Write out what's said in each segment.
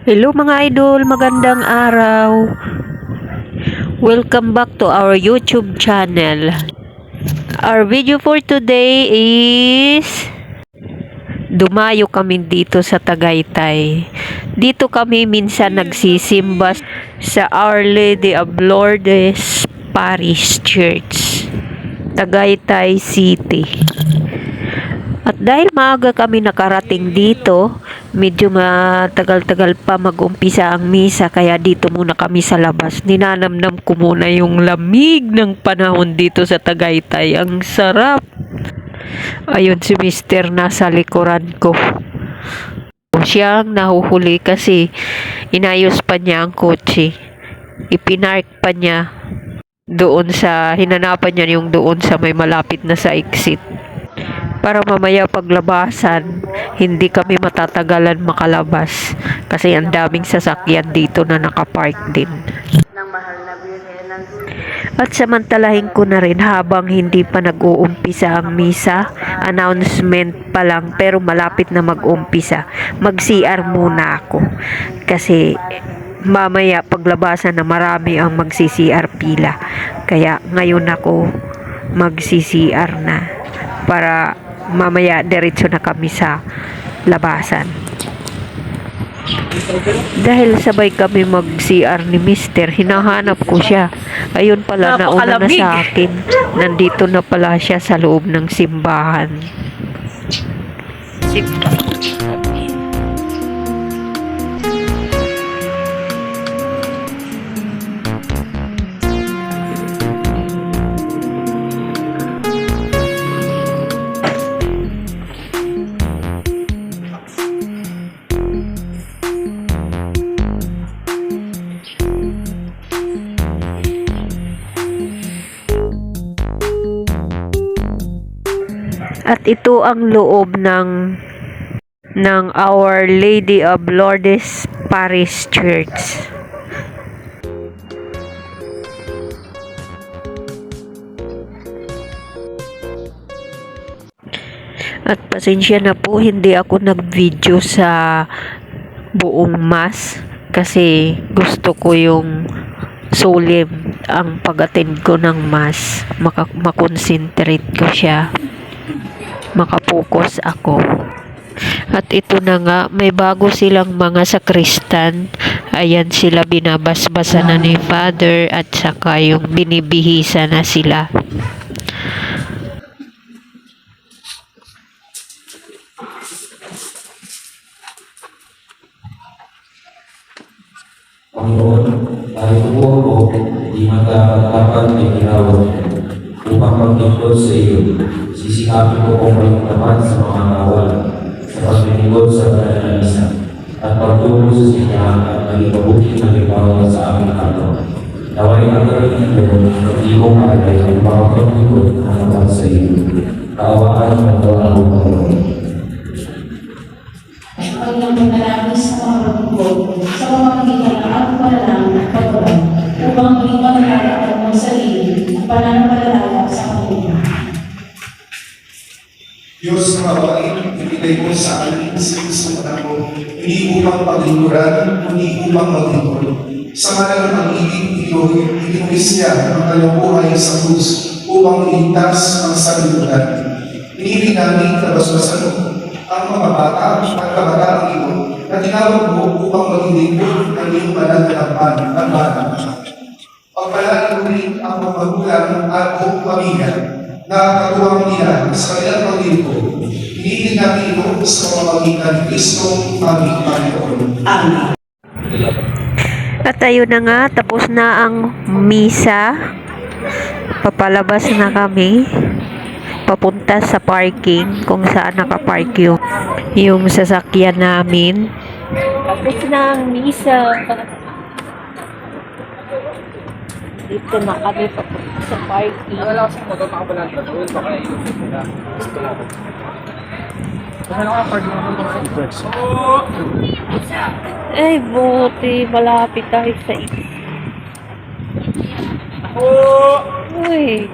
Hello mga idol, magandang araw. Welcome back to our YouTube channel. Our video for today is dumayo kami dito sa Tagaytay. Dito kami minsan nagsisimba sa Our Lady of Lourdes Parish Church, Tagaytay City. At dahil maaga kami nakarating dito, medyo matagal-tagal pa mag-umpisa ang misa, kaya dito muna kami sa labas. Ninanamnam ko muna yung lamig ng panahon dito sa Tagaytay. Ang sarap. Ayun si Mister nasa likuran ko. Siyang nahuhuli kasi inayos pa niya ang kotse. Ipinark pa niya doon sa, hinanapan niya yung doon sa may malapit na sa exit. Para mamaya paglabasan, hindi kami matatagalan makalabas kasi ang daming sasakyan dito na nakapark din. At samantalahin ko na rin habang hindi pa nag-uumpisa ang misa, announcement pa lang pero malapit na mag-umpisa. Mag-CR muna ako kasi mamaya paglabasan na marami ang magsi-CR pila. Kaya ngayon ako mag-CR na para mamaya diretso na kami sa labasan. Dahil sabay kami mag-CR ni Mister, hinahanap ko siya. Ayun pala, nauna na sa akin. Nandito na pala siya sa loob ng simbahan. At ito ang loob ng Our Lady of Lourdes Parish Church. At pasensya na po, hindi ako nag-video sa buong mass kasi gusto ko yung solemn ang pag-attend ko ng mass. Makonsentrate ko siya. Makapokus ako. At ito na nga, may bago silang mga sakristan. Ayan sila, binabasbasa na ni Father at saka yung binibihisa na sila. Panginoon, tayo po ako, di dapat may ginawag upang maglingkod sa iyo. Sisikapin ko kung may tapat sa mga bawal, sa paglilingkod sa banal na misa, at pagtulong sa sinyahan at maging mabuting halimbawa sa aming kapwa. Naway ang gawin ito, hindi ko kagay ang mga paglingkod na naman sa iyo. Kaawaan ng Panginoon. Paglang panalangin sa mga pagkukod, sa pamamagitan ng ating panalangin at pagkaroon, upang maging panalangin at ng sarili at pananampalataya sa Panginoon. Diyos na mabait, ibigay mo sa amin sa Kristo na mo, hindi upang paglingkuran, hindi upang maglingkod. Sa ngalan ng pag-ibig, inuwis niya ang kanyang buhay sa krus upang iligtas ang sanlibutan. Pinili namin na basbasan mo ang mga bata at kabataang ito na tinawag mo upang maging lingkod ng iyong banal na bata. Pagpalain mo rin ang mga magulang at buong pamilya na katuwang nila sa kanilang paglingkod. Hinihintay natin ito sa pamamagitan ni Kristo aming Panginoon. Amen. At ayun na nga, tapos na ang misa. Papalabas na kami papunta sa parking kung saan nakapark yung sasakyan namin. Tapos na ang misa. Dito na kami papunta sa parking. Wala kasi motor nakabalan ko. Doon pa kayo. Kasi nakaparking ako sa complex. Ay, buti. Malapit tayo sa Uy.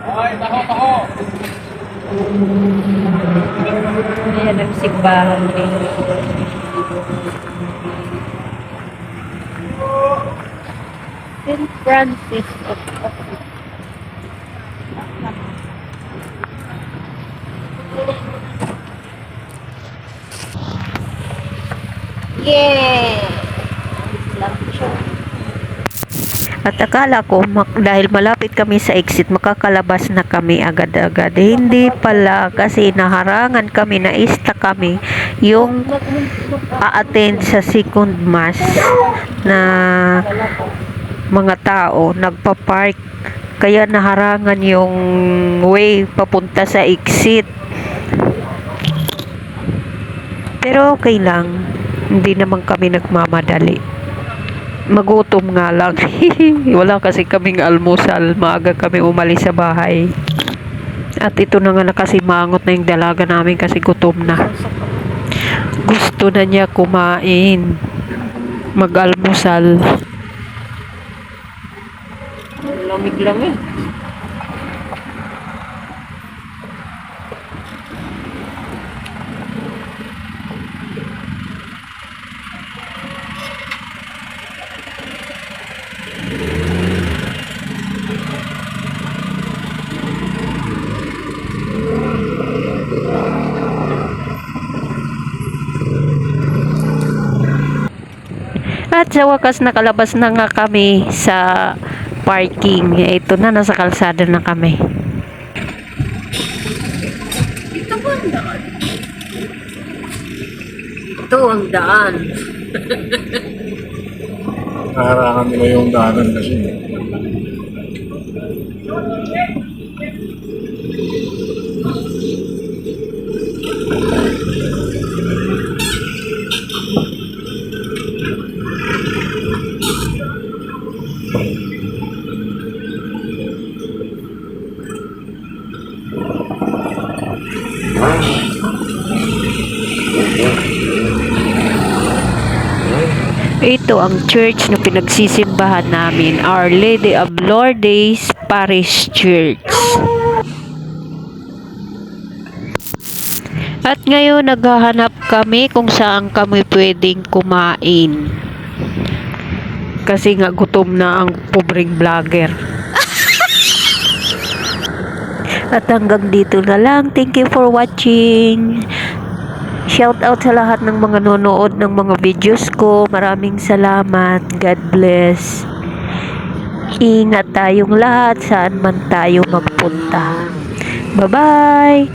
Ay, taho, taho. Ayan ang simbahan din. St. Francis of Assisi. At akala ko dahil malapit kami sa exit makakalabas na kami agad-agad. Hindi pala kasi naharangan kami, naista kami yung a-attend sa second mass na mga tao nagpa-park, kaya naharangan yung way papunta sa exit. Pero okay lang, hindi naman kami nagmamadali. Magutom nga lang. Wala kasi kaming almusal. Maaga kami umalis sa bahay. At ito na nga nakasimangot na yung dalaga namin kasi gutom na. Gusto na niya kumain. Mag-almusal. Lamig lang eh. At sa wakas nakalabas na nga kami sa parking. Ito na, nasa kalsada na kami. Ito ba ang daan? Ito ang daan. Naharangan nila yung daanan kasi. Ito ang church na pinagsisimbahan namin, Our Lady of Lourdes Parish Church. At ngayon naghahanap kami kung saan kami pwedeng kumain. Kasi nga gutom na ang pobreng vlogger. At hanggang dito na lang. Thank you for watching. Shout out sa lahat ng mga nanonood ng mga videos ko. Maraming salamat. God bless. Ingat tayong lahat saan man tayo magpunta. Bye-bye!